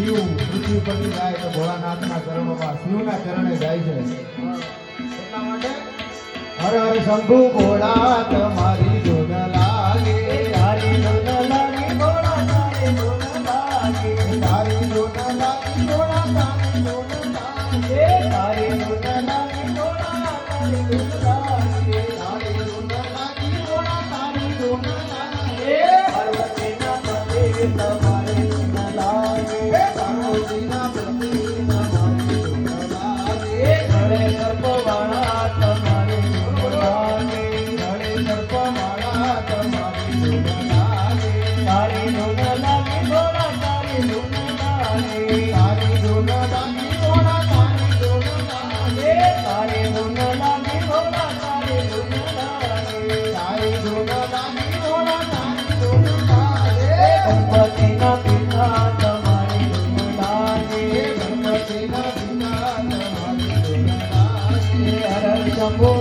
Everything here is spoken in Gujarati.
શિવ પૃથ્વી પરથી જાય તો ભોળાનાથના ચરણોમાં શિવના ચરણે જાય છે એટલા માટે હર હર શંભુ ભોળા તમારી ધૂન લાગે તારી ધૂન લાગે ભોળા તારી ધૂન લાગે તારી ધૂન લાગે ભોળા તારી ધૂન લાગે તારી ધૂન લાગે ભોળા તારી ધૂન લાગે તારી ધૂન લાગે ભોળા તારી ધૂન લાગે પાર્વતીના પતિ તમારી ધૂન લાગે પાર્વતીના પતિ તમારી ધૂન લાગે ઘરે સર્પવાળા તમારી ધૂન લાગે ઘરે સર્પવાળા તમારી ધૂન લાગે તારી ધૂન લાગે ભોળા તારી ધૂન લાગે તારી ધૂન લાગે ભોળા તારી ધૂન લાગે તારી ધૂન લાગે ભોળા તારી ધૂન લાગે તારી ધૂન લાગે ભોળા તારી ધૂન લાગે ગણપતિના પિતા તમારી ધૂન લાગે ગણપતિના પિતા તમારી ધૂન લાગે હર હર શંભુ